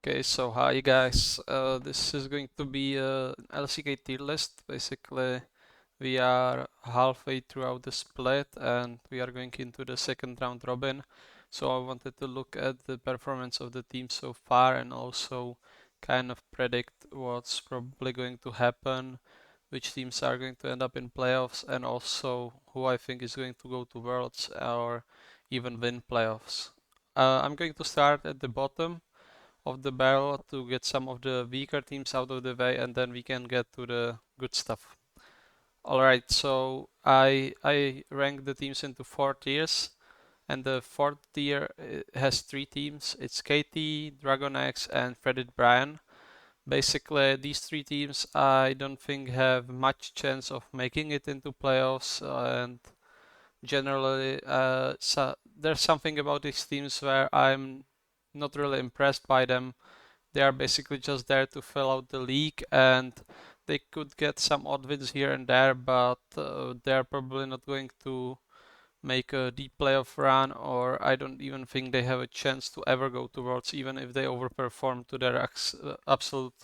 Okay, so hi guys. This is going to be a LCK tier list. Basically, we are halfway throughout the split and we are going into the second round robin. So I wanted to look at the performance of the team so far and also kind of predict what's probably going to happen, which teams are going to end up in playoffs, and also who I think is going to go to Worlds or even win playoffs. I'm going to start at the bottom of the barrel to get some of the weaker teams out of the way, and then we can get to the good stuff. Alright, so I rank the teams into four tiers, and the fourth tier has three teams. It's KT, Dragon X, and Fredit Brian. Basically, these three teams I don't think have much chance of making it into playoffs, and generally, there's something about these teams where I'm not really impressed by them. They are basically just there to fill out the league, and they could get some odd wins here and there, but they're probably not going to make a deep playoff run, or I don't even think they have a chance to ever go towards, even if they overperform to their absolute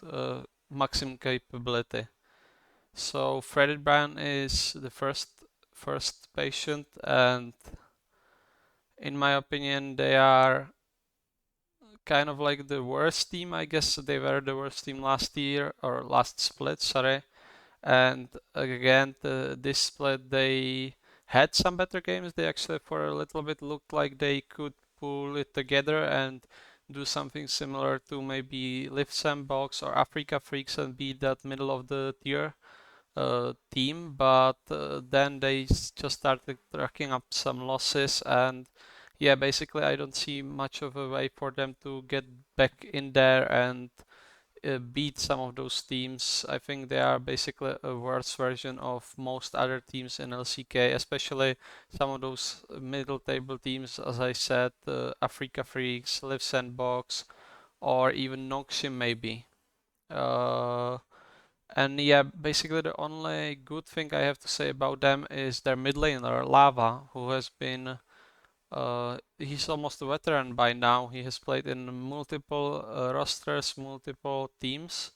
maximum capability. So Freddy Brown is the first patient, and in my opinion, they are kind of like the worst team. I guess they were the worst team last year or last split, sorry. And again, this split they had some better games. They actually for a little bit looked like they could pull it together and do something similar to maybe Live Sandbox or Afrika Freaks and be that middle of the tier team. But then they just started racking up some losses, and yeah, basically I don't see much of a way for them to get back in there and beat some of those teams. I think they are basically a worse version of most other teams in LCK, especially some of those middle table teams, as I said, Afrika Freaks, Live Sandbox, or even Nongshim maybe. Uh, and yeah, basically the only good thing I have to say about them is their mid laner, Lava, who has been he's almost a veteran by now. He has played in multiple rosters, multiple teams,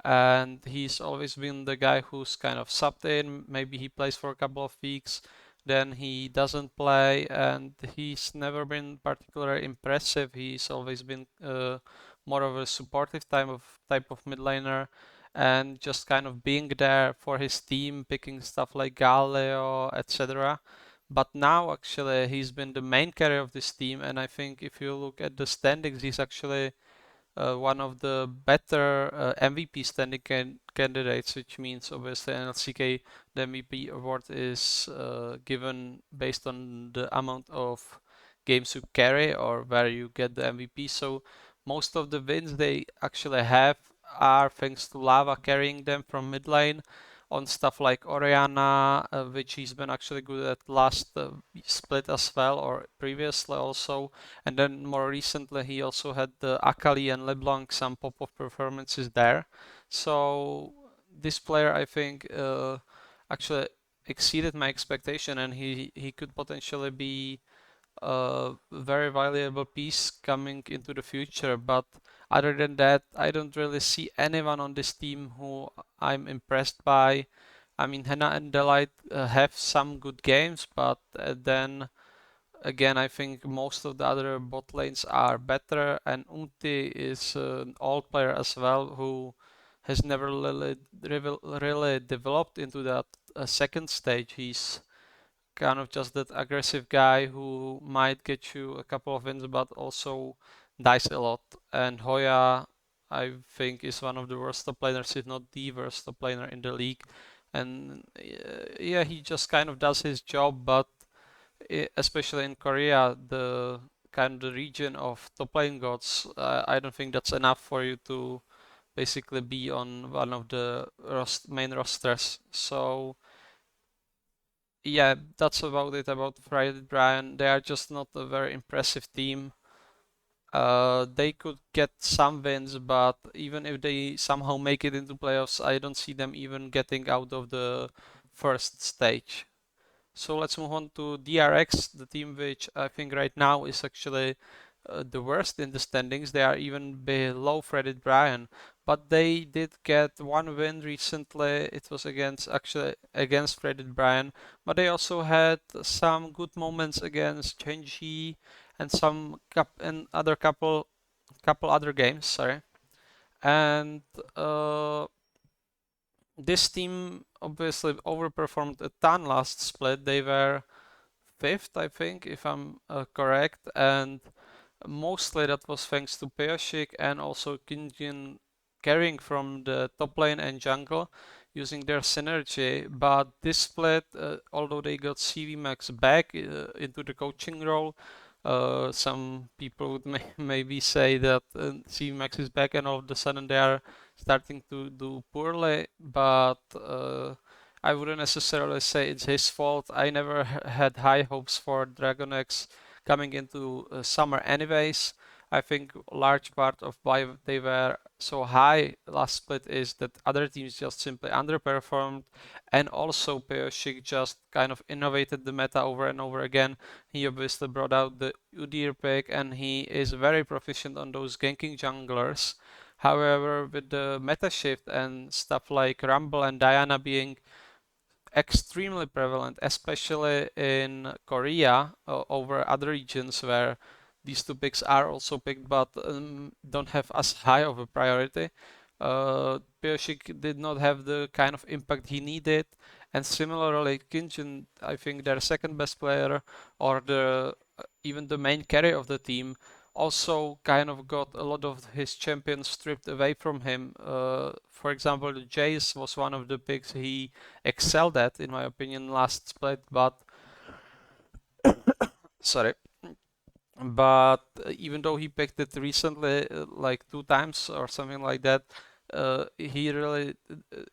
and he's always been the guy who's kind of subbed in. Maybe he plays for a couple of weeks, then he doesn't play, and he's never been particularly impressive. He's always been more of a supportive type of mid laner, and just kind of being there for his team, picking stuff like Galileo, etc. But now actually he's been the main carrier of this team, and I think if you look at the standings, he's actually one of the better MVP standing candidates, which means obviously in LCK the MVP award is given based on the amount of games you carry or where you get the MVP. So most of the wins they actually have are thanks to Lava carrying them from mid lane on stuff like Oriana, which he's been actually good at last split as well, or previously also. And then more recently, he also had the Akali and LeBlanc some pop-off performances there. So this player, I think, actually exceeded my expectation, and he could potentially be a very valuable piece coming into the future. But other than that, I don't really see anyone on this team who I'm impressed by. I mean, Henna and Delight have some good games, but then again, I think most of the other bot lanes are better, and Unti is an old player as well who has never really developed into that second stage. He's kind of just that aggressive guy who might get you a couple of wins, but also dies a lot. And Hoya, I think, is one of the worst top laners, if not the worst top laner in the league. And yeah, he just kind of does his job, but especially in Korea, the kind of the region of top lane gods, I don't think that's enough for you to basically be on one of the main rosters. So yeah, that's about it about Friday Brian. They are just not a very impressive team. They could get some wins, but even if they somehow make it into playoffs, I don't see them even getting out of the first stage. So let's move on to DRX, the team which I think right now is actually the worst in the standings. They are even below Freddy Bryan, but they did get one win recently. It was actually against Freddy Bryan, but they also had some good moments against GenG and other couple other games. Sorry, and this team obviously overperformed a ton last split. They were fifth, I think, if I'm correct, and mostly that was thanks to Pershik and also Kinjin carrying from the top lane and jungle using their synergy. But this split, although they got CV Max back into the coaching role, some people would maybe say that CV Max is back and all of a sudden they are starting to do poorly, but I wouldn't necessarily say it's his fault. I never had high hopes for DragonX coming into summer anyways. I think a large part of why they were so high last split is that other teams just simply underperformed, and also Pershik just kind of innovated the meta over and over again. He obviously brought out the Udyr pick and he is very proficient on those ganking junglers. However, with the meta shift and stuff like Rumble and Diana being extremely prevalent, especially in Korea over other regions where these two picks are also picked but don't have as high of a priority. Pershik did not have the kind of impact he needed, and similarly, Kinjin, I think their second best player or the even the main carry of the team, also kind of got a lot of his champions stripped away from him. For example, Jace was one of the picks he excelled at, in my opinion, last split, but sorry. But even though he picked it recently, like 2 times or something like that, he really,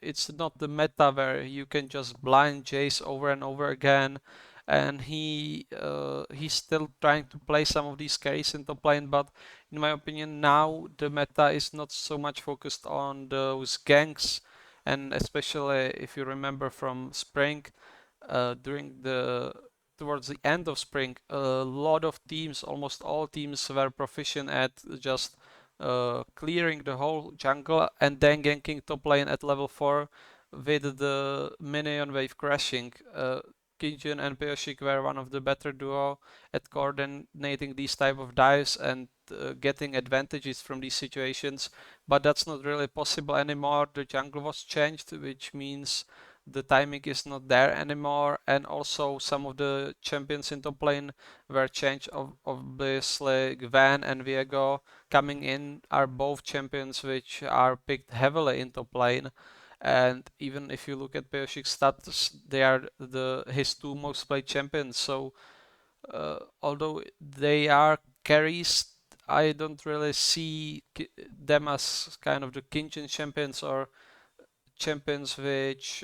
it's not the meta where you can just blind Jace over and over again. And he's still trying to play some of these carries in top lane, but in my opinion now the meta is not so much focused on those ganks, and especially if you remember from spring, during the towards the end of spring, a lot of teams, almost all teams, were proficient at just clearing the whole jungle and then ganking top lane at level 4 with the minion wave crashing. Kijun and Pershik were one of the better duo at coordinating these type of dives and getting advantages from these situations, but that's not really possible anymore. The jungle was changed, which means the timing is not there anymore, and also some of the champions in top lane were changed. Obviously, Gwen and Viego coming in are both champions which are picked heavily in top lane. And even if you look at Pershik's stats, they are his two most played champions. So although they are carries, I don't really see them as kind of the Kinjin champions or champions which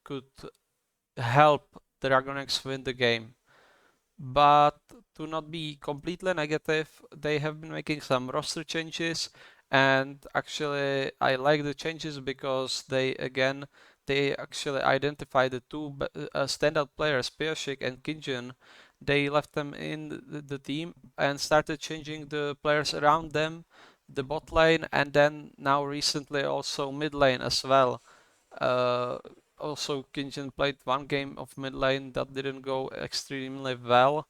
could help DragonX win the game. But to not be completely negative, they have been making some roster changes, and actually I like the changes because they actually identify the two standout players, Pershik and Kinjun. They left them in the team and started changing the players around them, the bot lane, and then now recently also mid lane as well. Uh, Also, Kinjin played one game of mid lane that didn't go extremely well,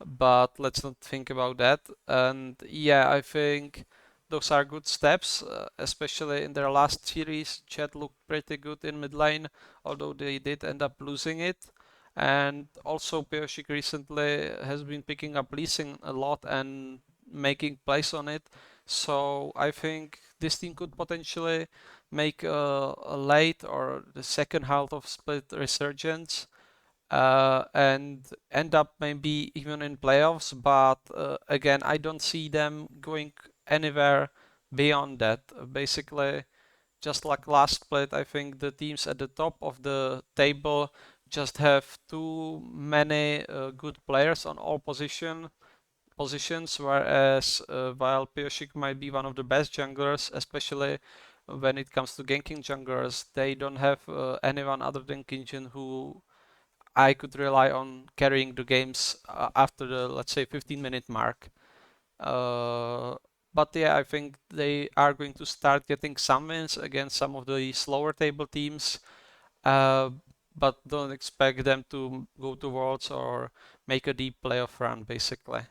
but let's not think about that. And yeah, I think those are good steps, especially in their last series. Chet looked pretty good in mid lane, although they did end up losing it. And also, Pershik recently has been picking up leasing a lot and making plays on it. So I think this team could potentially make a late or the second half of split resurgence and end up maybe even in playoffs. But again, I don't see them going anywhere beyond that. Basically, just like last split, I think the teams at the top of the table just have too many good players on all positions, whereas while Pershik might be one of the best junglers, especially when it comes to ganking junglers, they don't have anyone other than Kinjin who I could rely on carrying the games after the, let's say, 15-minute mark. But yeah, I think they are going to start getting some wins against some of the slower table teams. Uh, but don't expect them to go to Worlds or make a deep playoff run, basically.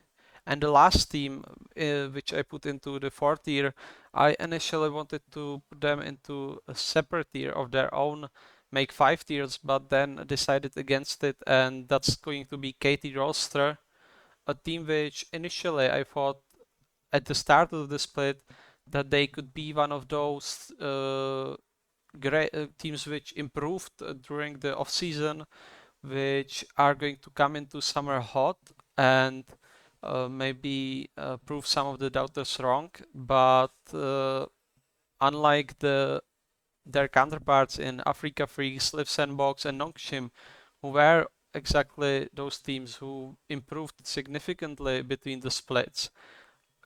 And the last team, which I put into the fourth tier, I initially wanted to put them into a separate tier of their own, make 5 tiers, but then decided against it, and that's going to be Katie Rolster, a team which initially I thought at the start of the split that they could be one of those great teams which improved during the off season, which are going to come into summer hot and maybe prove some of the doubters wrong. But unlike their counterparts in Afrika Freaks, Live Sandbox, and Nongshim, who were exactly those teams who improved significantly between the splits,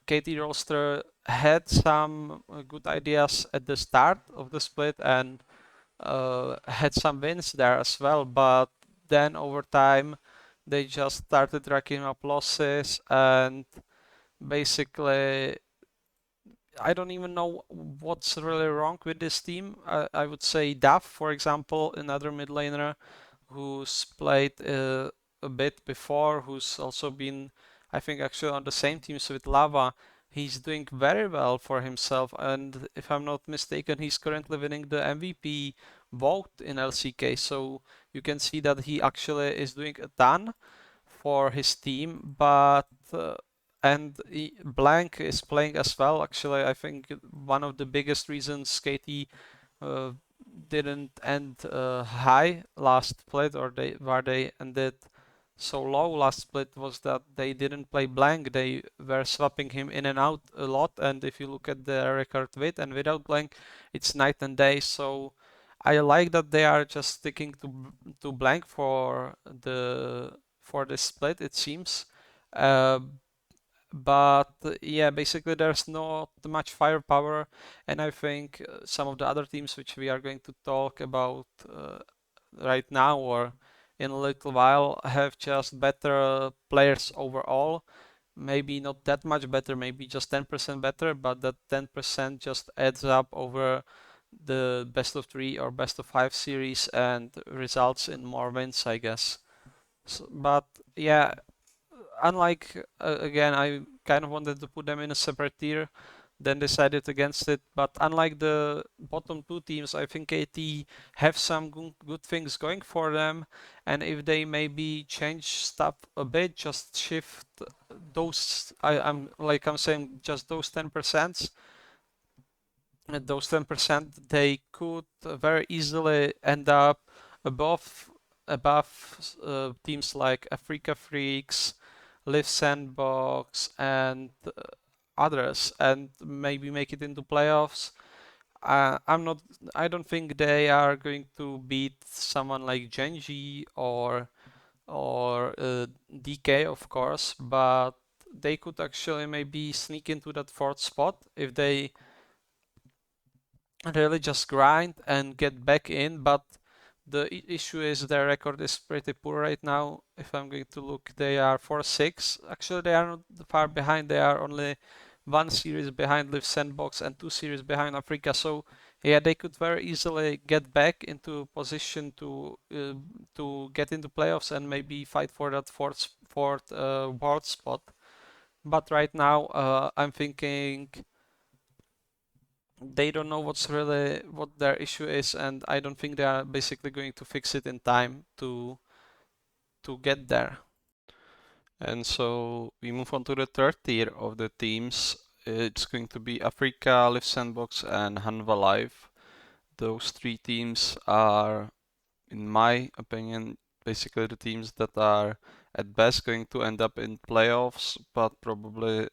Katie Rolster had some good ideas at the start of the split and had some wins there as well, but then over time they just started racking up losses, and basically I don't even know what's really wrong with this team. I would say Duff, for example, another mid laner who's played a bit before, who's also been, I think, actually on the same teams with Lava. He's doing very well for himself, and if I'm not mistaken, he's currently winning the MVP vote in LCK. So you can see that he actually is doing a ton for his team, but Blank is playing as well. Actually, I think one of the biggest reasons KT uh, didn't end high last split, or where they ended so low last split, was that they didn't play Blank. They were swapping him in and out a lot, and if you look at the record with and without Blank, it's night and day. So I like that they are just sticking to Blank for this split, it seems. Uh, but yeah, basically there's not much firepower, and I think some of the other teams which we are going to talk about right now or in a little while have just better players overall. Maybe not that much better, maybe just 10% better, but that 10% just adds up over the best of 3 or best of 5 series and results in more wins, I guess. But yeah, unlike again, I kind of wanted to put them in a separate tier, then decided against it. But unlike the bottom two teams, I think KT have some good things going for them, and if they maybe change stuff a bit, just shift those, I'm saying just those 10%. At those 10%, they could very easily end up above teams like Afrika Freaks, Live Sandbox, and others, and maybe make it into playoffs. I'm not. I don't think they are going to beat someone like GenG or DK, of course, but they could actually maybe sneak into that fourth spot if they really just grind and get back in. But the issue is their record is pretty poor right now. If I'm going to look, they are 4-6. Actually, they are not far behind. They are only 1 series behind Live Sandbox and 2 series behind Afrika. So yeah, they could very easily get back into position to get into playoffs and maybe fight for that fourth world spot. But right now, I'm thinking they don't know what's really what their issue is, and I don't think they are basically going to fix it in time to get there. And so we move on to the third tier of the teams. It's going to be Afrika, Live Sandbox, and Hanwha Live. Those three teams are, in my opinion, basically the teams that are at best going to end up in playoffs, but probably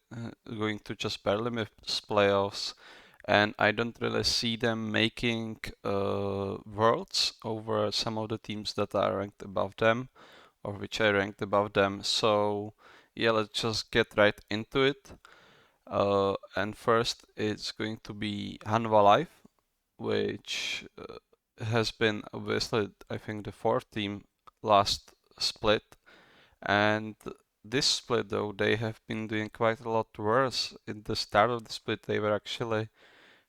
going to just barely miss playoffs. And I don't really see them making worlds over some of the teams that are ranked above them or which I ranked above them. So yeah, let's just get right into it. And first it's going to be Hanwha Life, which has been obviously I think the fourth team last split, and this split though, they have been doing quite a lot worse. In the start of the split, they were actually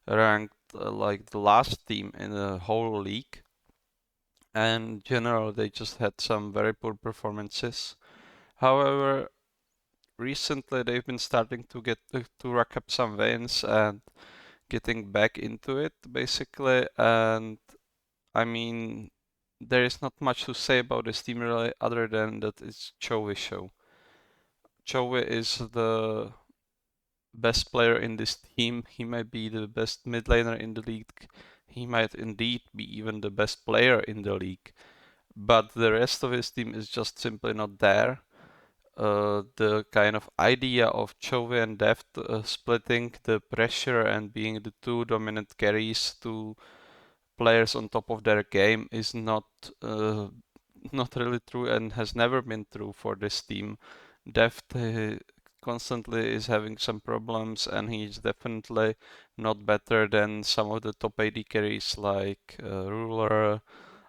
ranked like the last team in the whole league. And in general, they just had some very poor performances. However, recently they've been starting to get to rack up some wins and getting back into it basically. And I mean, there is not much to say about this team really, other than that it's Chovy show. Chovy is the best player in this team. He might be the best mid laner in the league. He might indeed be even the best player in the league. But the rest of his team is just simply not there. The kind of idea of Chovy and Deft splitting the pressure and being the two dominant carries to players on top of their game is not really true and has never been true for this team. Deft constantly is having some problems, and he's definitely not better than some of the top AD carries like Ruler,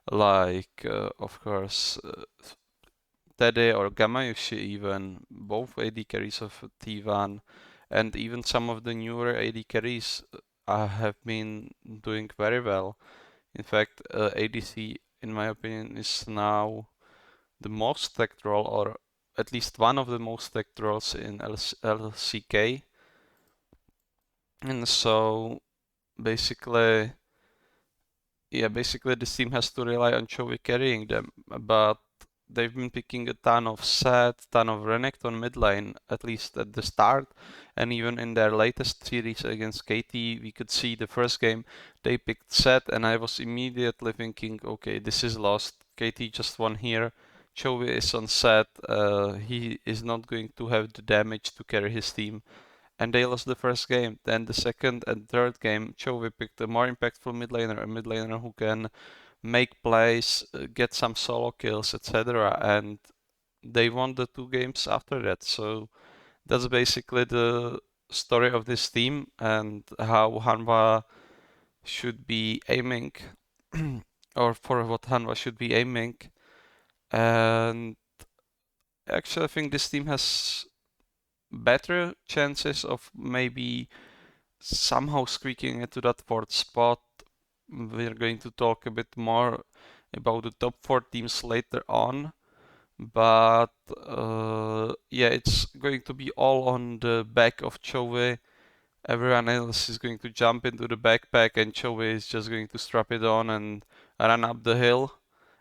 like of course Tede or Gamayushi even, both AD carries of T1, and even some of the newer AD carries have been doing very well. In fact, ADC, in my opinion, is now the most stacked role, or at least one of the most stacked roles in LCK. And so basically, yeah, basically this team has to rely on Chovy carrying them, but they've been picking a ton of Sett, ton of Renekton mid lane, at least at the start, and even in their latest series against KT, we could see the first game they picked Sett, and I was immediately thinking, okay, this is lost. KT just won here. Chovy is on Sett. He is not going to have the damage to carry his team, and they lost the first game. Then the second and third game, Chovy picked a more impactful mid laner, a mid laner who can make plays, get some solo kills, etc. And they won the two games after that. So that's basically the story of this team and how Hanwha should be aiming, or for what Hanwha should be aiming. And actually, I think this team has better chances of maybe somehow squeaking into that fourth spot. We're going to talk a bit more about the top four teams later on, but yeah, it's going to be all on the back of Chovy. Everyone else is going to jump into the backpack, and Chovy is just going to strap it on and run up the hill,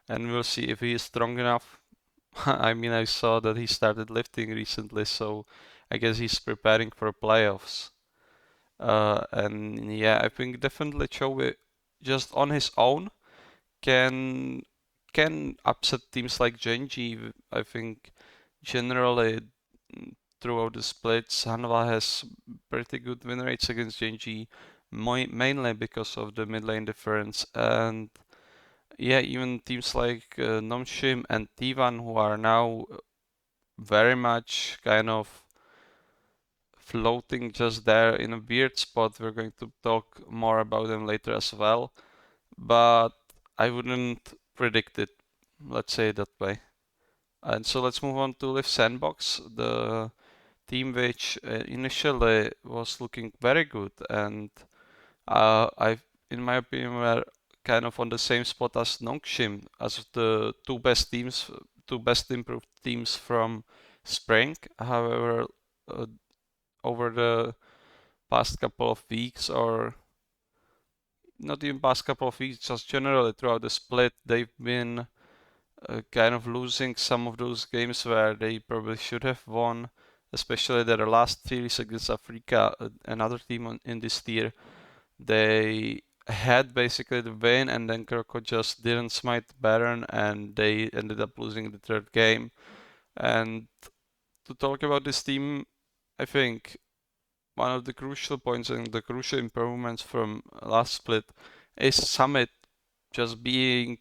and we'll see if he is strong enough. I mean, I saw that he started lifting recently, so I guess he's preparing for playoffs. And yeah, I think definitely Chovy just on his own can upset teams like GenG. I think generally throughout the splits, Hanwha has pretty good win rates against GenG, mainly because of the mid lane difference. And yeah, even teams like Nongshim and T1, who are now very much kind of floating just there in a weird spot. We're going to talk more about them later as well, but I wouldn't predict it, let's say it that way. And so let's move on to Live Sandbox, the team which initially was looking very good, and in my opinion, were kind of on the same spot as Nongshim, as the two best teams, two best improved teams from spring. However, uh, over the past couple of weeks, or not even past couple of weeks, just generally throughout the split, they've been kind of losing some of those games where they probably should have won, especially their last series against Afrika, another team in this tier. They had basically the win, and then Kroko just didn't smite Baron, and they ended up losing the third game. And to talk about this team, I think one of the crucial points and the crucial improvements from last split is Summit just being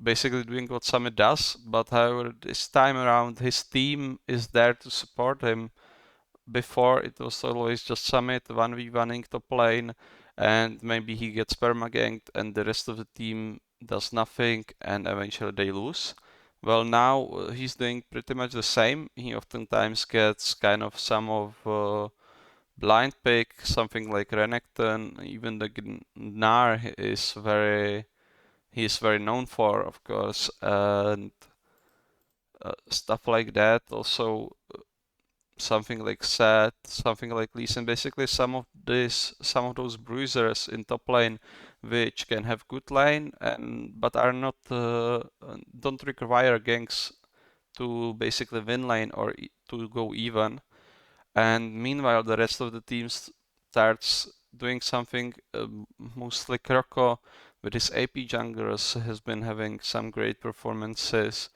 basically doing what Summit does, but however this time around his team is there to support him. Before it was always just Summit 1v1ing top lane, and maybe he gets permaganked and the rest of the team does nothing and eventually they lose. Well, now he's doing pretty much the same. He oftentimes gets kind of some of blind pick, something like Renekton. Even the Gnar he's very known for, of course, and stuff like that. Also, something like Set, something like Lee Sin. Basically, some of those bruisers in top lane, which can have good lane and but are not don't require ganks to basically win lane or to go even. And meanwhile, the rest of the team starts doing something. Mostly Kroko with his AP junglers has been having some great performances.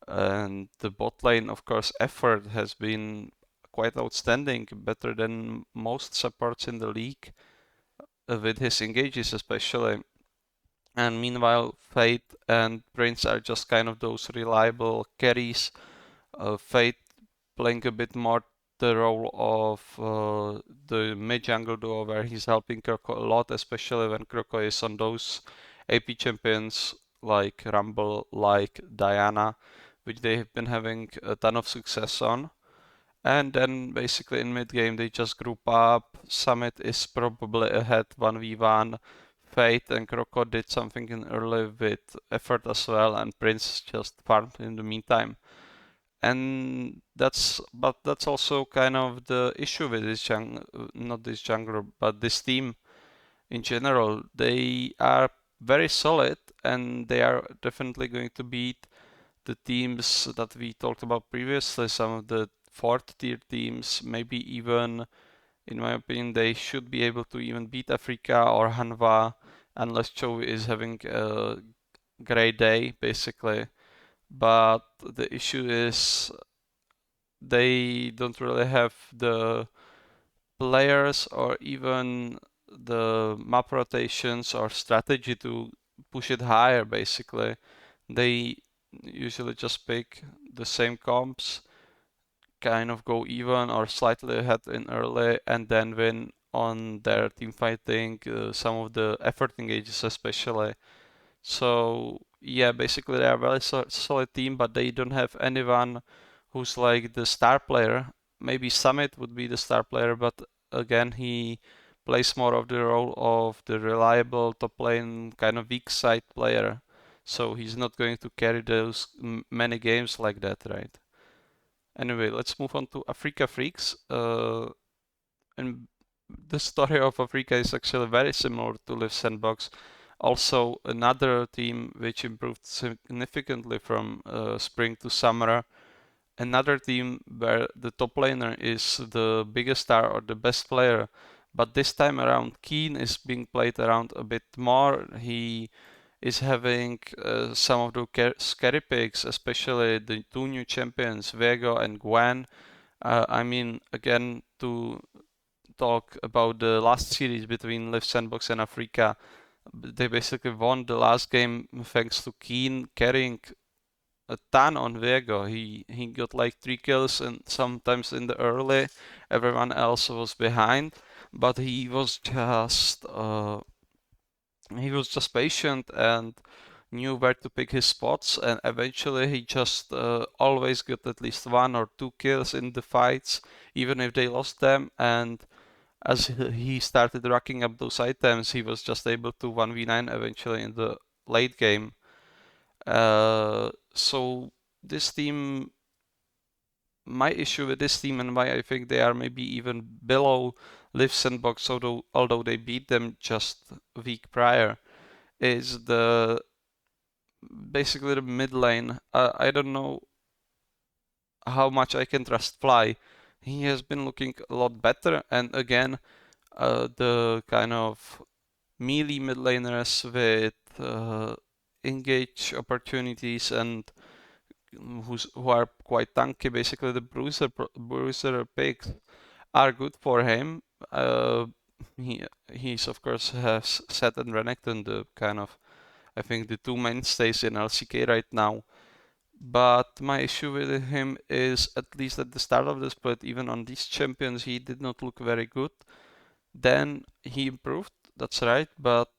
And the bot lane, of course, effort has been quite outstanding, better than most supports in the league, with his engages especially. And meanwhile, Fate and Prince are just kind of those reliable carries. Fate playing a bit more the role of the mid jungle duo, where he's helping Kroko a lot, especially when Kroko is on those AP champions like Rumble, like Diana, which they have been having a ton of success on. And then basically in mid game they just group up. Summit is probably ahead 1v1. Fate and Kroko did something in early with effort as well, and Prince just farmed in the meantime. And that's also kind of the issue with this not this jungler, but this team in general. They are very solid, and they are definitely going to beat the teams that we talked about previously, some of the fourth tier teams, maybe even, in my opinion, they should be able to even beat Afrika or Hanwha, unless Chovy is having a great day, basically. But the issue is they don't really have the players or even the map rotations or strategy to push it higher, basically. They usually just pick the same comps, kind of go even or slightly ahead in early, and then win on their team fighting, some of the effort engages especially. So yeah, basically they are a very solid team, but they don't have anyone who's like the star player. Maybe Summit would be the star player, but again he plays more of the role of the reliable top lane kind of weak side player. So he's not going to carry those many games like that, right? Anyway, let's move on to Afrika Freaks. And the story of Afrika is actually very similar to Live Sandbox. Also, another team which improved significantly from spring to summer. Another team where the top laner is the biggest star or the best player. But this time around, Keen is being played around a bit more. He is having some of the scary picks, especially the two new champions, Vego and Gwen. I mean, again, to talk about the last series between Live Sandbox and Afrika, they basically won the last game thanks to Keen carrying a ton on Vego. He got like 3 kills and sometimes in the early, everyone else was behind, but he was just patient and knew where to pick his spots, and eventually he just always got at least 1 or 2 kills in the fights, even if they lost them. And as he started racking up those items, he was just able to 1v9 eventually in the late game. So this team, my issue with this team and why I think they are maybe even below Liv Sandbox, although they beat them just a week prior, is basically the mid lane. I don't know how much I can trust Fly. He has been looking a lot better, and again, the kind of melee mid laners with engage opportunities and who are quite tanky. Basically, the bruiser picks are good for him. Uh, he's of course has Set and Renekton, the kind of, I think, the two mainstays in LCK right now. But my issue with him is, at least at the start of the split, even on these champions, he did not look very good. Then he improved, that's right, but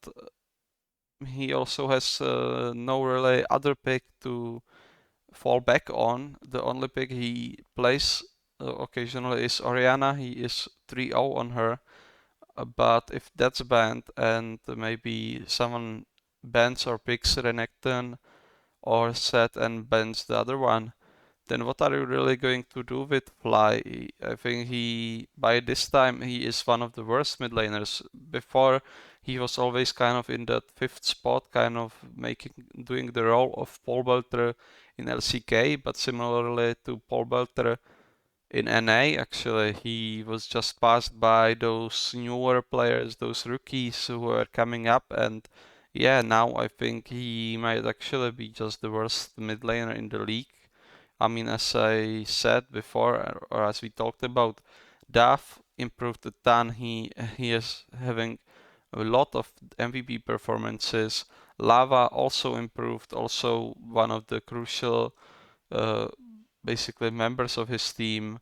he also has no really other pick to fall back on. The only pick he plays occasionally is Oriana. He is 3-0 on her. But if that's banned and maybe someone bans or picks Renekton or Set and bans the other one, then what are you really going to do with Fly? I think by this time, he is one of the worst mid laners. Before, he was always kind of in that fifth spot, kind of doing the role of Pole Belter in LCK, but similarly to Pole Belter in NA, actually, he was just passed by those newer players, those rookies who were coming up, and yeah, now I think he might actually be just the worst mid laner in the league. I mean, as I said before, or as we talked about, Duff improved a ton. He is having a lot of MVP performances. Lava also improved, also one of the crucial, uh, basically members of his team.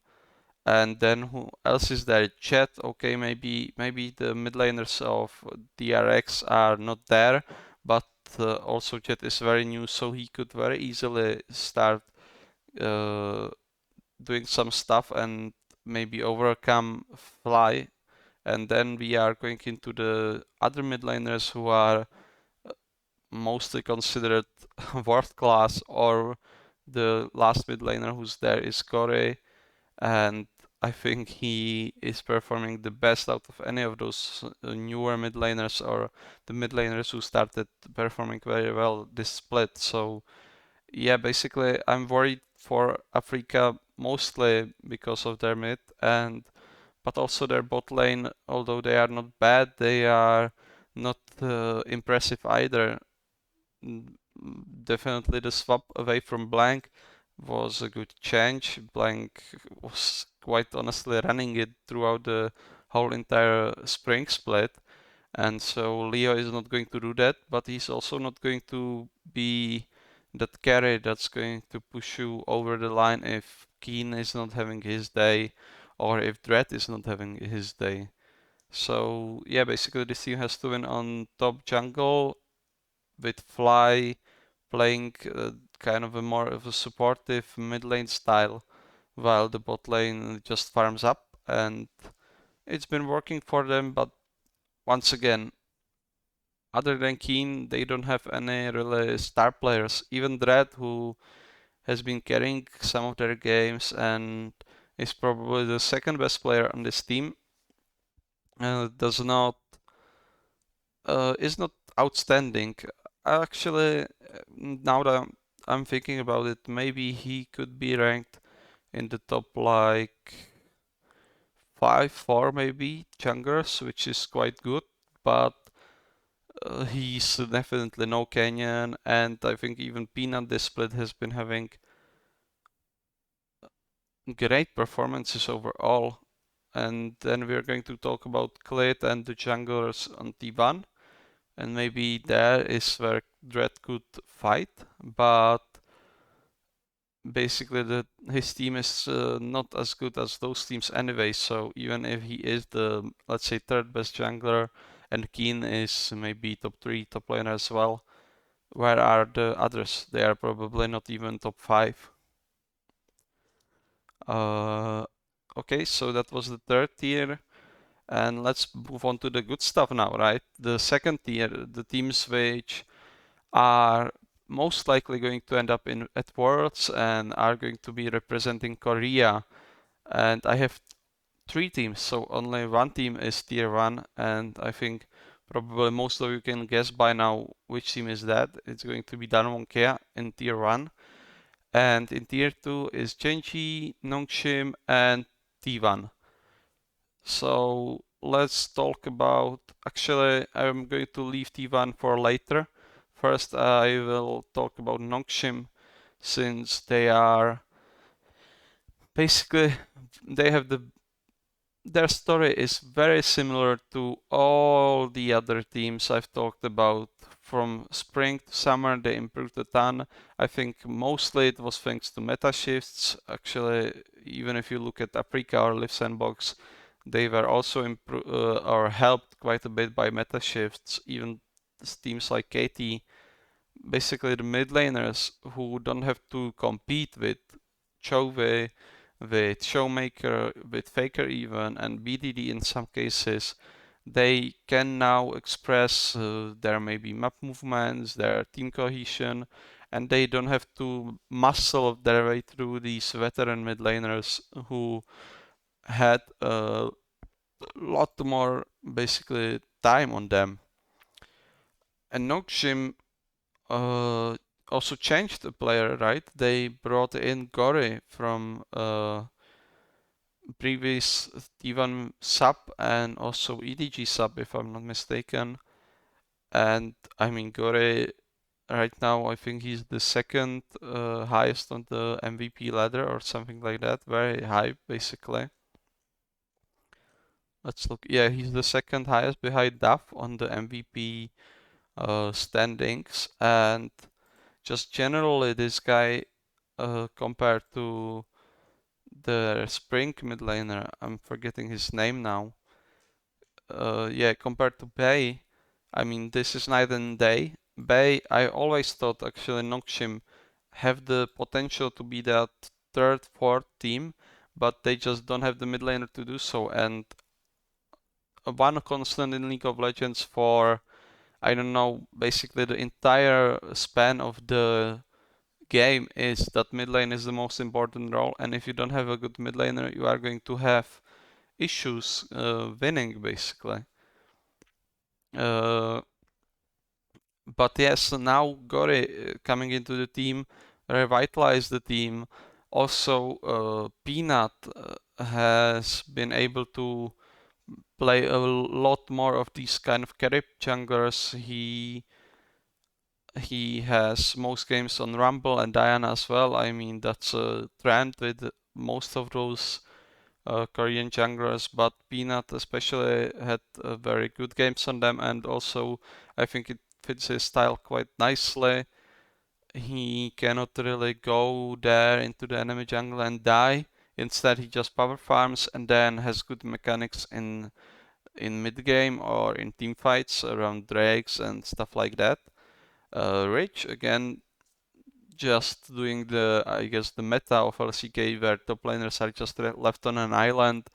And then who else is there? Chat. Okay, maybe the mid laners of DRX are not there, but also Chat is very new, so he could very easily start uh, doing some stuff and maybe overcome Fly. And then we are going into the other mid laners who are mostly considered world class, or the last mid laner who's there is Corey, and I think he is performing the best out of any of those newer mid laners or the mid laners who started performing very well this split. So yeah, basically I'm worried for Afrika mostly because of their mid, and but also their bot lane. Although they are not bad, they are not impressive either. Definitely the swap away from Blank was a good change. Blank was quite honestly running it throughout the whole entire spring split. And so Leo is not going to do that, but he's also not going to be that carry that's going to push you over the line if Keen is not having his day or if Dread is not having his day. So yeah, basically this team has to win on top jungle with Fly playing kind of a more of a supportive mid lane style, while the bot lane just farms up, and it's been working for them. But once again, other than Keen, they don't have any really star players. Even Dread, who has been carrying some of their games and is probably the second best player on this team, does not is not outstanding. Actually, now that I'm thinking about it, maybe he could be ranked in the top like 5, 4 maybe junglers, which is quite good, but he's definitely no Kenyan, and I think even Peanut this split has been having great performances overall. And then we're going to talk about Clit and the junglers on T1, and maybe there is where Dread could fight, but basically his team is not as good as those teams anyway, so even if he is the, let's say, third best jungler and Keen is maybe top 3 top laner as well, where are the others? They are probably not even top 5. Okay, so that was the third tier, and let's move on to the good stuff now, right? The second tier, the teams which are most likely going to end up at Worlds and are going to be representing Korea. And I have 3 teams, so only one team is tier 1, and I think probably most of you can guess by now which team is that. It's going to be Danwon in tier 1. And in tier 2 is GenG, Nongshim, and T1. So let's talk about, actually I'm going to leave T1 for later. First I will talk about Nongshim, since they are basically, they have their story is very similar to all the other teams I've talked about. From spring to summer, they improved a ton. I think mostly it was thanks to meta shifts. Actually, even if you look at Afrika or Live Sandbox, they were also or helped quite a bit by meta shifts. Even teams like KT basically the mid laners who don't have to compete with Chovy, with Showmaker, with Faker even, and BDD in some cases, they can now express their maybe map movements, their team cohesion, and they don't have to muscle their way through these veteran mid laners who had a lot more basically time on them. And Nongshim also changed the player, right? They brought in Gore from previous T1 sub and also EDG sub, if I'm not mistaken. And I mean, Gore right now, I think he's the second highest on the MVP ladder or something like that. Very high, basically. Let's look. Yeah, he's the second highest behind Duff on the MVP standings. And just generally, this guy, compared to the Spring mid laner, I'm forgetting his name now. Yeah, compared to Bay, I mean, this is night and day. Bay, I always thought actually Nongshim have the potential to be that third, fourth team, but they just don't have the mid laner to do so. And one constant in League of Legends for, I don't know, basically the entire span of the game is that mid lane is the most important role. And if you don't have a good mid laner, you are going to have issues winning, basically. But yes, now Gore coming into the team revitalized the team. Also, Peanut has been able to play a lot more of these kind of carry junglers. He has most games on Rumble and Diana as well. I mean, that's a trend with most of those Korean junglers, but Peanut especially had very good games on them, and also I think it fits his style quite nicely. He cannot really go there into the enemy jungle and die. Instead, he just power farms and then has good mechanics in mid game or in team fights around drakes and stuff like that. Rich again, just doing the, I guess, the meta of LCK where top laners are just left on an island.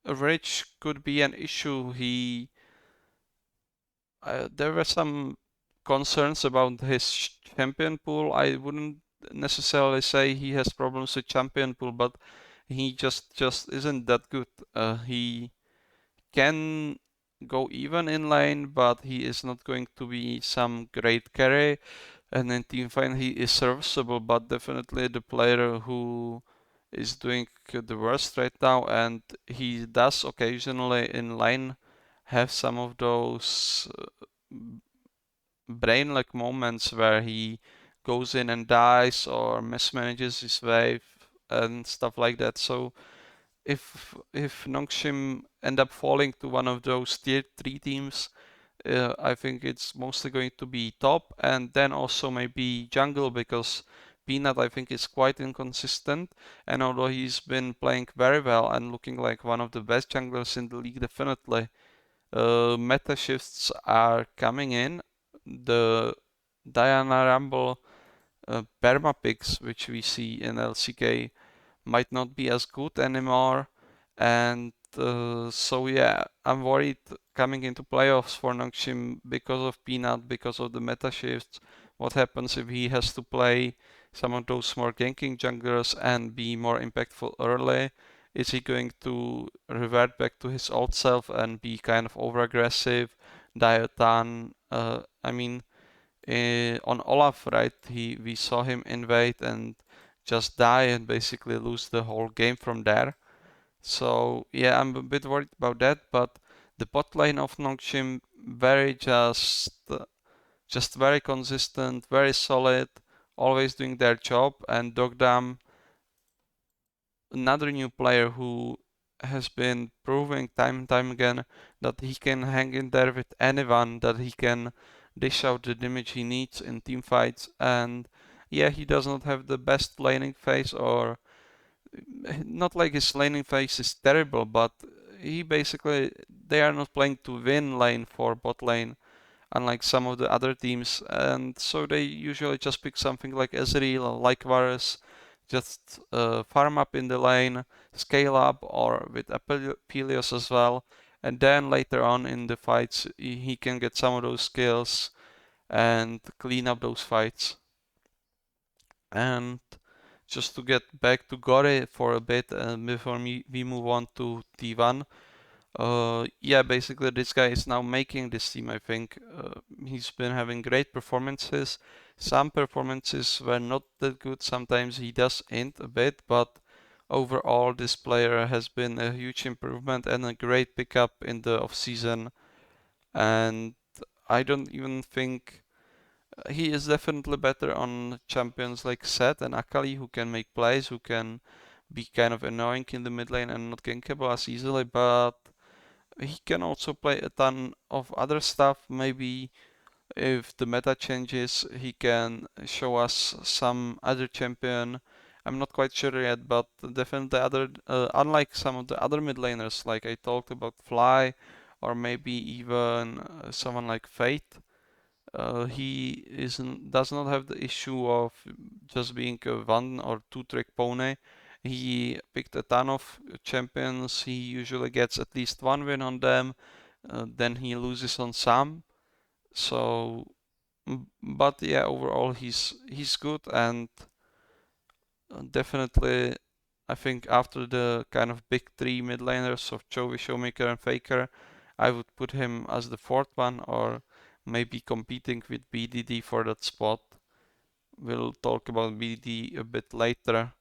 Rich could be an issue. There were some concerns about his champion pool. I wouldn't necessarily say he has problems with champion pool, but he just isn't that good. He can go even in lane, but he is not going to be some great carry. And in teamfight he is serviceable, but definitely the player who is doing the worst right now. And he does occasionally in lane have some of those brain-like moments where he goes in and dies or mismanages his wave and stuff like that. So if Nongshim end up falling to one of those tier 3 teams, I think it's mostly going to be top and then also maybe jungle, because Peanut I think is quite inconsistent, and although he's been playing very well and looking like one of the best junglers in the league definitely, meta shifts are coming in. The Diana Rumble perma picks which we see in LCK might not be as good anymore, and so yeah, I'm worried coming into playoffs for Nongshim because of Peanut, because of the meta shifts. What happens if he has to play some of those more ganking junglers and be more impactful early? Is he going to revert back to his old self and be kind of over aggressive, die a ton? I mean, on Olaf, right? We saw him invade and just die and basically lose the whole game from there. So yeah, I'm a bit worried about that. But the bot lane of Nongshim very just very consistent, very solid, always doing their job. And Dogdam, another new player who has been proving time and time again that he can hang in there with anyone, that he can dish out the damage he needs in team fights. And yeah, he does not have the best laning phase, or not like his laning phase is terrible, but he basically, they are not playing to win lane for bot lane. unlike some of the other teams. And so they usually just pick something like Ezreal, like Varus, just farm up in the lane, scale up, or with Apelios as well. And then later on in the fights, he can get some of those skills and clean up those fights. And just to get back to Gore for a bit before we move on to T1. Yeah, basically this guy is now making this team, I think. He's been having great performances. Some performances were not that good. Sometimes he does int a bit, but overall this player has been a huge improvement and a great pickup in the off-season. And I don't even think he is definitely better on champions like Sett and Akali, who can make plays, who can be kind of annoying in the mid lane and not gankable as easily, but he can also play a ton of other stuff. Maybe if the meta changes, he can show us some other champion. I'm not quite sure yet, but definitely unlike some of the other mid laners, like I talked about Fly, or maybe even someone like Fate. He does not have the issue of just being a one or two trick pony. He picked a ton of champions. He usually gets at least one win on them. Then he loses on some. So, but yeah, overall he's good, and definitely I think after the kind of big three mid laners of Chovy, Showmaker, and Faker, I would put him as the fourth one, or maybe competing with BDD for that spot. We'll talk about BDD a bit later,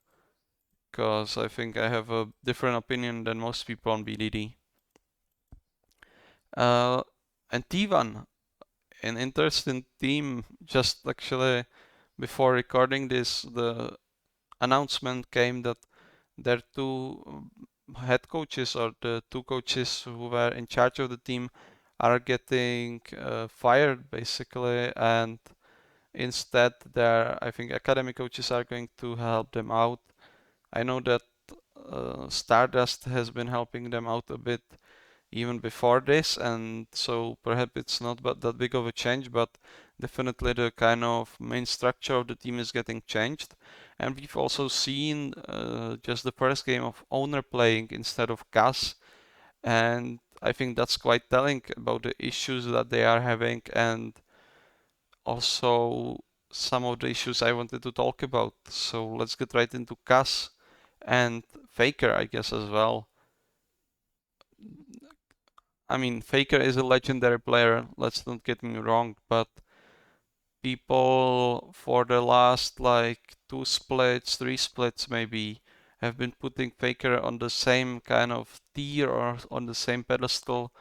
because I think I have a different opinion than most people on BDD. And T1, an interesting team. Just actually before recording this, the announcement came that their two head coaches, or the two coaches who were in charge of the team, are getting fired basically, and instead their, I think, academy coaches are going to help them out. I know that Stardust has been helping them out a bit even before this, and so perhaps it's not that big of a change, but definitely the kind of main structure of the team is getting changed. And we've also seen just the first game of Owner playing instead of Gus, and I think that's quite telling about the issues that they are having, and also some of the issues I wanted to talk about. So let's get right into Gus and Faker, I guess, as well. I mean, Faker is a legendary player, let's not get me wrong, but people for the last like 2 splits, 3 splits maybe, have been putting Faker on the same kind of tier or on the same pedestal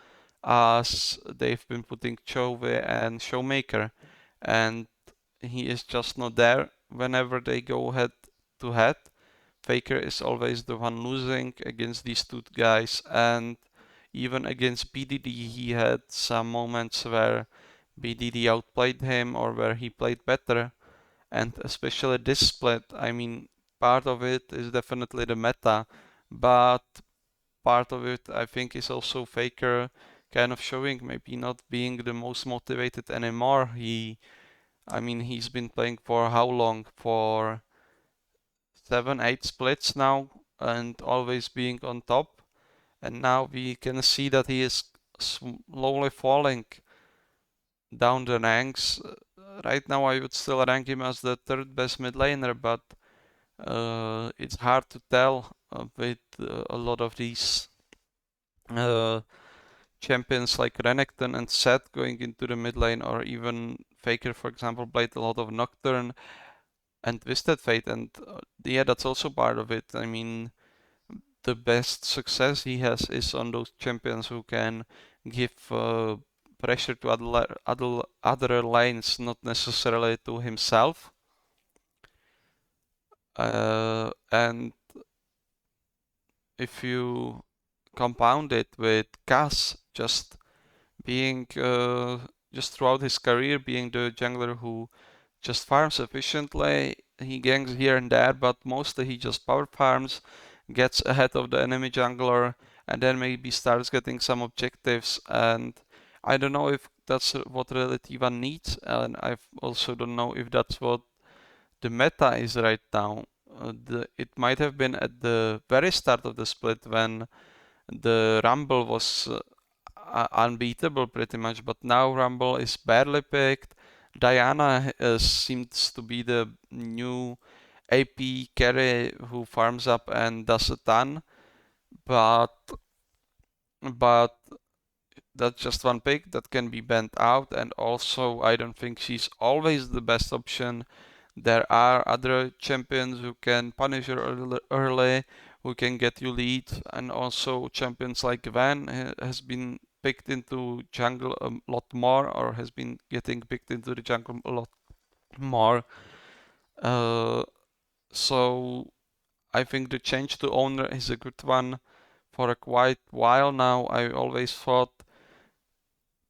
as they've been putting Chovy and Showmaker, and he is just not there whenever they go head to head. Faker is always the one losing against these two guys, and even against BDD he had some moments where BDD outplayed him or where he played better, and especially this split, I mean, part of it is definitely the meta, but part of it I think is also Faker kind of showing maybe not being the most motivated anymore. I mean, he's been playing for how long? For 7, 8 splits now, and always being on top. And now we can see that he is slowly falling down the ranks. Right now I would still rank him as the third best mid laner, but it's hard to tell with a lot of these champions like Renekton and Sett going into the mid lane, or even Faker, for example, played a lot of Nocturne and Twisted Fate, and yeah, that's also part of it. I mean, the best success he has is on those champions who can give pressure to other lanes, not necessarily to himself. And if you compound it with Cass just being just throughout his career being the jungler who just farms efficiently, he ganks here and there, but mostly he just power farms, gets ahead of the enemy jungler, and then maybe starts getting some objectives. And I don't know if that's what really T1 needs, and I also don't know if that's what the meta is right now. It might have been at the very start of the split when the Rumble was unbeatable pretty much, but now Rumble is barely picked. Diana seems to be the new AP carry who farms up and does a ton, but but that's just one pick that can be bent out, and also I don't think she's always the best option. There are other champions who can punish her early, who can get you lead, and also champions like Van has been picked into jungle a lot more, or has been getting picked into the jungle a lot more. Uh, so I think the change to owner is a good one. For a quite while now, I always thought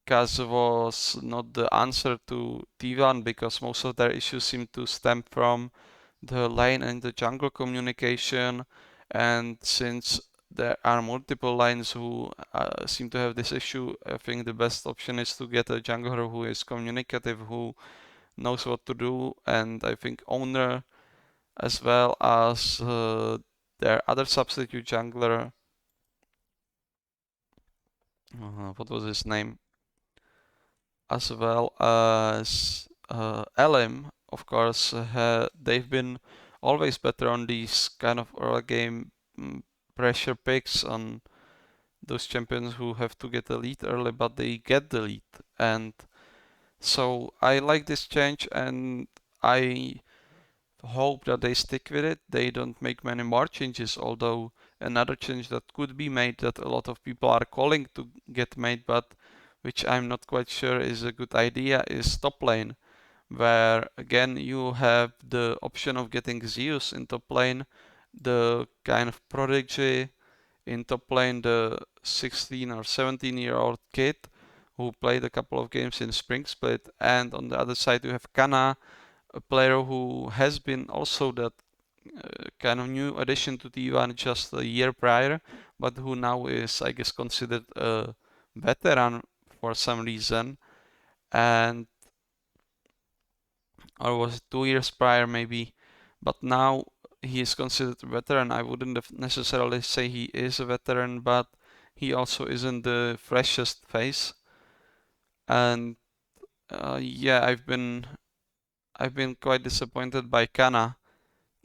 Kaz was not the answer to T1 because most of their issues seem to stem from the lane and the jungle communication. And since there are multiple lines who seem to have this issue, I think the best option is to get a jungler who is communicative, who knows what to do. And I think owner, as well as their other substitute jungler, what was his name? As well as LM, of course, they've been always better on these kind of early game pressure picks on those champions who have to get the lead early, but they get the lead. And so I like this change, and I hope that they stick with it. They don't make many more changes, although another change that could be made that a lot of people are calling to get made, but which I'm not quite sure is a good idea, is top lane, where again you have the option of getting Zeus in top lane, the kind of prodigy in top lane, the 16 or 17-year-old kid who played a couple of games in Spring Split, and on the other side you have Kana, a player who has been also that kind of new addition to T1 just a year prior, but who now is, I guess, considered a veteran for some reason, and or was it 2 years prior maybe, but now he is considered a veteran. I wouldn't necessarily say he is a veteran, but he also isn't the freshest face, and yeah, I've been quite disappointed by Kana.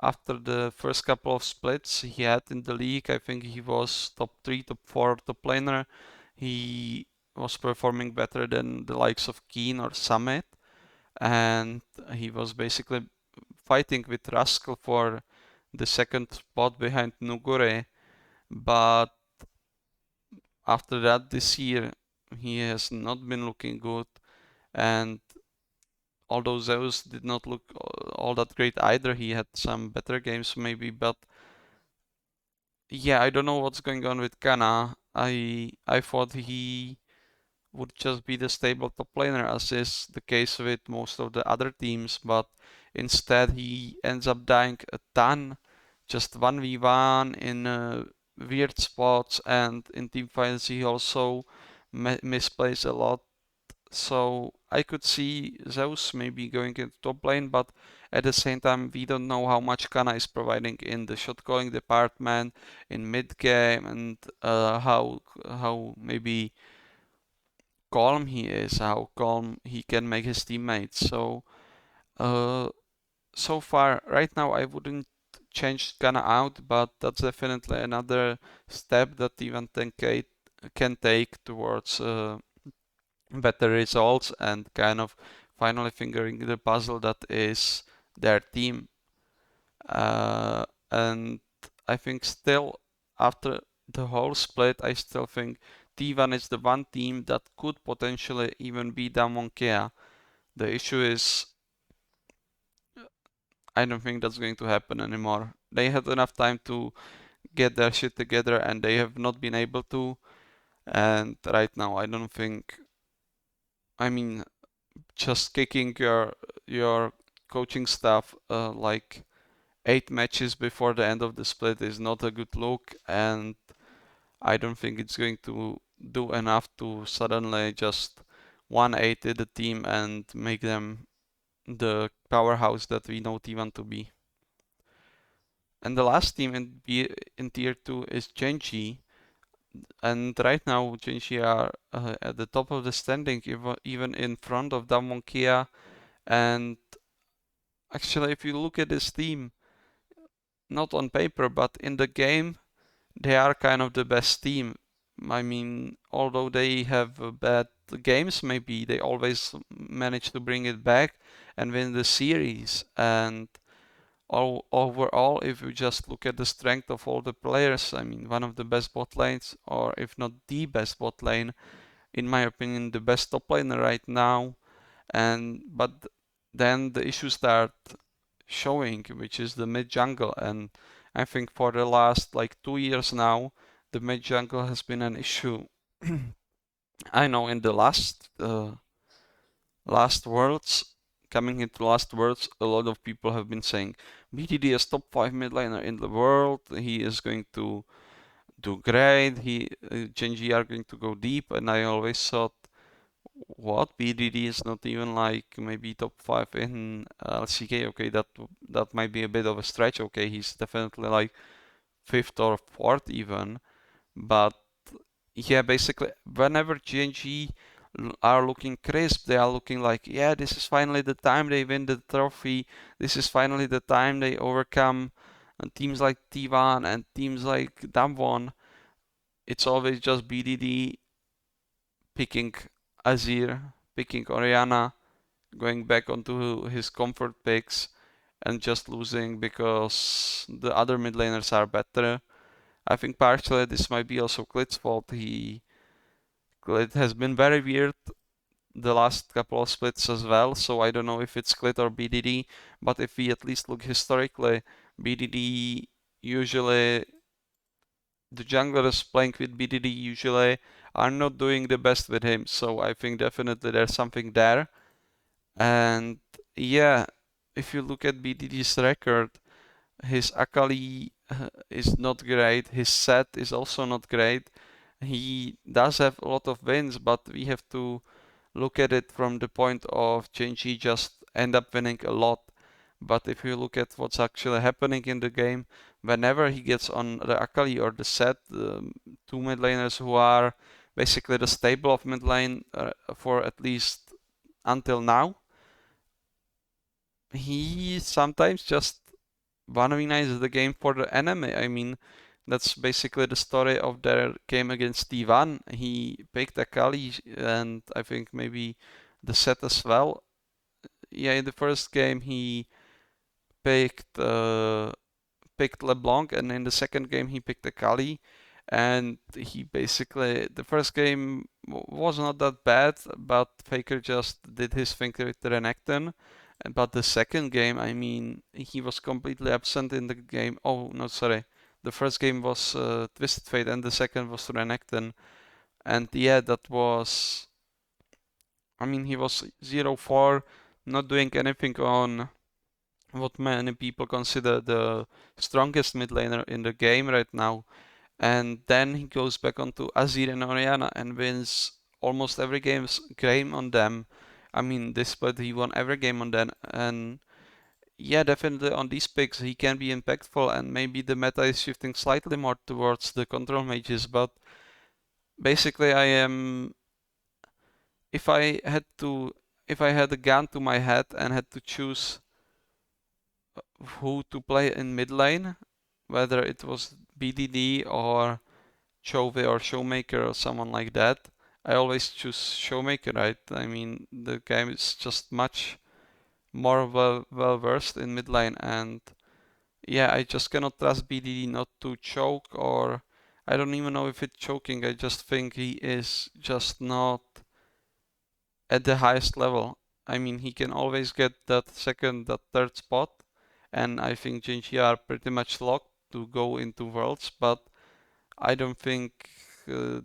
After the first couple of splits he had in the league, I think he was top 3, top 4 top laner. He was performing better than the likes of Keen or Summit, and he was basically fighting with Rascal for the second spot behind Nugure. But after that, this year, he has not been looking good, and although Zeus did not look all that great either, he had some better games maybe, but yeah, I don't know what's going on with Kana. I thought he would just be the stable top laner, as is the case with most of the other teams, but instead he ends up dying a ton, just 1v1 in weird spots, and in team fights he also misplays a lot. So I could see Zeus maybe going into top lane, but at the same time we don't know how much Kana is providing in the shot calling department, in mid game, and how maybe calm he is, how calm he can make his teammates. So uh, so far right now I wouldn't change Kana out, but that's definitely another step that even 10K can take towards better results and kind of finally figuring the puzzle that is their team. And I think still after the whole split, I still think T1 is the one team that could potentially even beat down Monkea. The issue is I don't think that's going to happen anymore. They had enough time to get their shit together and they have not been able to. And right now, I don't think. I mean, just kicking your coaching staff like 8 matches before the end of the split is not a good look, and I don't think it's going to do enough to suddenly just 180 the team and make them the powerhouse that we know T1 to be. And the last team in tier 2 is GenG. And right now GenG are at the top of the standing, even in front of Damwon Kia. And actually, if you look at this team, not on paper, but in the game, they are kind of the best team. I mean, although they have bad games, maybe they always manage to bring it back and win the series. And overall, if you just look at the strength of all the players, I mean, one of the best bot lanes, or if not the best bot lane, in my opinion, the best top laner right now. But then the issues start showing, which is the mid jungle. And I think for the last like 2 years now, the mid jungle has been an issue. I know in the last worlds, coming into last worlds, a lot of people have been saying BDD is top 5 mid laner in the world. He is going to do great. GenG are going to go deep, and I always thought, what, BDD is not even like maybe top 5 in LCK. Okay, that might be a bit of a stretch. Okay, he's definitely like 5th or 4th even, but yeah, basically whenever GenG are looking crisp, they are looking like, yeah, this is finally the time they win the trophy. This is finally the time they overcome teams like T1 and teams like Damwon. It's always just BDD picking Azir, picking Orianna, going back onto his comfort picks and just losing because the other mid laners are better. I think partially this might be also Klid's fault. Klid has been very weird the last couple of splits as well, so I don't know if it's Klid or BDD, but if we at least look historically, BDD usually, the junglers playing with BDD usually are not doing the best with him, so I think definitely there's something there. And yeah, if you look at BDD's record, his Akali is not great, his set is also not great. He does have a lot of wins, but we have to look at it from the point of GenG just end up winning a lot. But if you look at what's actually happening in the game, whenever he gets on the Akali or the set, two mid laners who are basically the staple of mid lane for at least until now, he sometimes just one-v-9s the game for the enemy. I mean, that's basically the story of their game against T1. He picked Akali and I think maybe the set as well. Yeah, in the first game he picked picked LeBlanc, and in the second game he picked Akali. And he basically, the first game was not that bad, but Faker just did his thing with Renekton. But the second game, I mean, he was completely absent in the game. Oh, no, sorry. The first game was Twisted Fate and the second was Renekton. And yeah, that was, I mean, he was 0-4, not doing anything on what many people consider the strongest mid laner in the game right now. And then he goes back onto Azir and Orianna and wins almost every game on them. I mean, this split he won every game on them, and yeah, definitely on these picks he can be impactful, and maybe the meta is shifting slightly more towards the control mages. But basically, if I had to, if I had a gun to my head and had to choose who to play in mid lane, whether it was BDD or Chove or Showmaker or someone like that, I always choose Showmaker, right? I mean, the game is just much more well versed in mid lane, and yeah, I just cannot trust BDD not to choke, or I don't even know if it's choking. I just think he is just not at the highest level. I mean, he can always get that second, that third spot, and I think GenG are pretty much locked to go into Worlds, but I don't think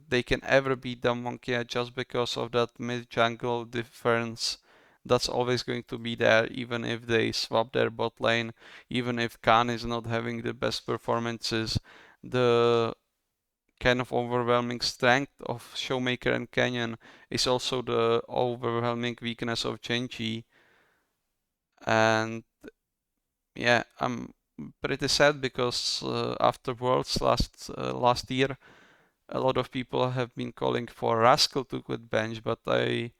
they can ever beat Monkey just because of that mid jungle difference. That's always going to be there, even if they swap their bot lane, even if Khan is not having the best performances. The kind of overwhelming strength of Showmaker and Canyon is also the overwhelming weakness of GenG. And yeah, I'm pretty sad because after Worlds last year, a lot of people have been calling for Rascal to quit bench, but I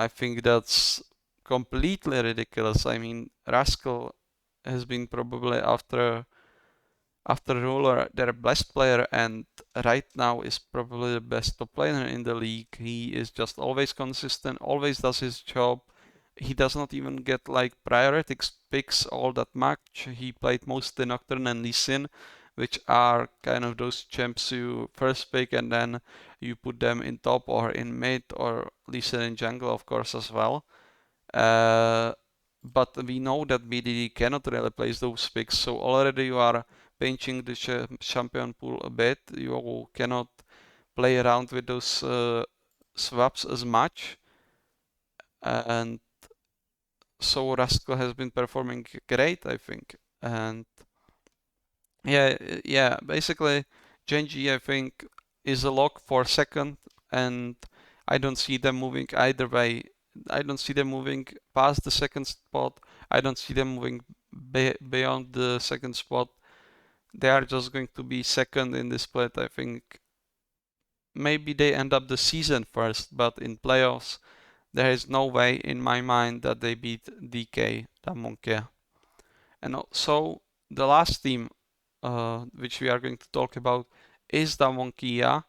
think that's completely ridiculous. I mean, Rascal has been probably after Ruler their best player, and right now is probably the best top laner in the league. He is just always consistent, always does his job. He does not even get like priority picks all that much. He played mostly Nocturne and Lee Sin, which are kind of those champs you first pick and then you put them in top or in mid, or Lee Sin in jungle of course as well. But we know that BDD cannot really place those picks, so already you are pinching the champion pool a bit. You cannot play around with those swaps as much, and so Rascal has been performing great, I think. And yeah, basically GenG I think is a lock for second, and I don't see them moving either way. I don't see them moving past the second spot. I don't see them moving beyond the second spot. They are just going to be second in this split. I think maybe they end up the season first, but in playoffs, there is no way in my mind that they beat DK Damonkia. And so the last team, which we are going to talk about, is Damonkia,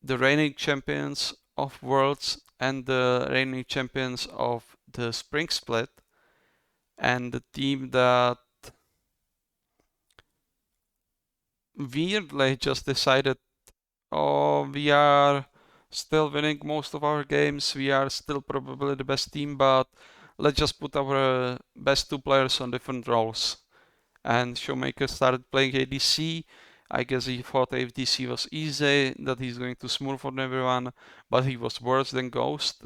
the reigning champions of Worlds and the reigning champions of the Spring Split, and the team that weirdly just decided, oh, we are still winning most of our games, we are still probably the best team, but let's just put our best two players on different roles. And Showmaker started playing ADC. I guess he thought ADC was easy, that he's going to smooth on everyone, but he was worse than Ghost.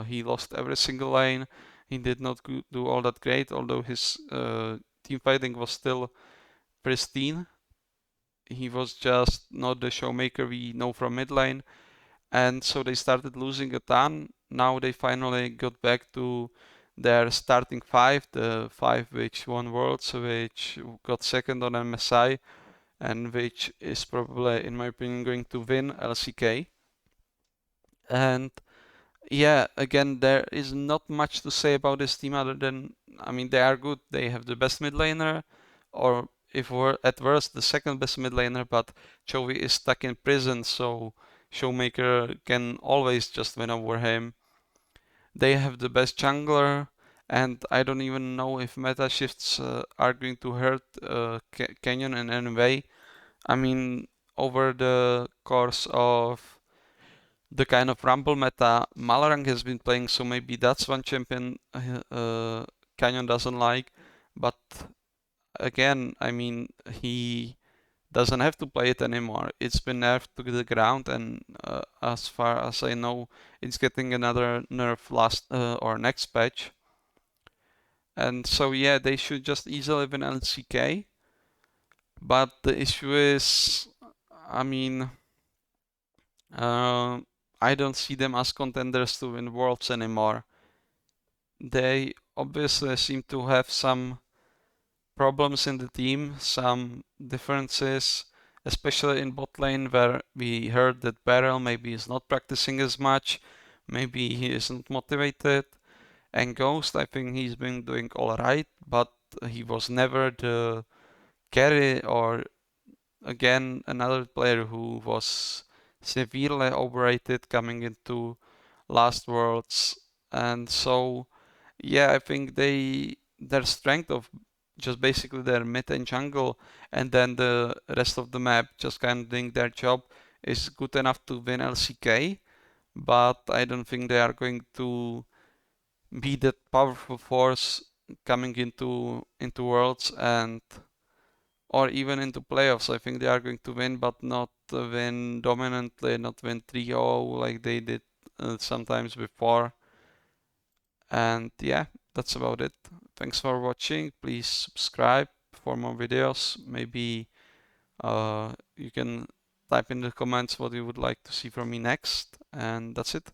He lost every single lane. He did not do all that great, although his team fighting was still pristine. He was just not the Showmaker we know from mid lane, and so they started losing a ton. Now they finally got back to their starting five, the five which won Worlds, which got second on MSI, and which is probably, in my opinion, going to win LCK. And yeah, again, there is not much to say about this team other than, I mean, they are good. They have the best mid laner, or if we're at worst, the second best mid laner, but Chovy is stuck in prison, so Showmaker can always just win over him. They have the best jungler, and I don't even know if meta shifts are going to hurt Canyon in any way. I mean, over the course of the kind of Rumble meta Malarang has been playing, so maybe that's one champion Canyon doesn't like. But again, I mean, he doesn't have to play it anymore. It's been nerfed to the ground, and as far as I know, it's getting another nerf last or next patch. And so yeah, they should just easily win LCK. But the issue is, I mean, I don't see them as contenders to win Worlds anymore. They obviously seem to have some problems in the team, some differences, especially in bot lane, where we heard that Beryl maybe is not practicing as much, maybe he isn't motivated. And Ghost, I think he's been doing alright, but he was never the carry, or again another player who was severely overrated coming into last Worlds. And so yeah, I think their strength of just basically their mid and jungle, and then the rest of the map just kind of doing their job, is good enough to win LCK. But I don't think they are going to be that powerful force coming into Worlds and or even into playoffs. I think they are going to win, but not win dominantly, not win 3-0 like they did sometimes before. And yeah, that's about it. Thanks for watching. Please subscribe for more videos. Maybe You can type in the comments what you would like to see from me next, and that's it.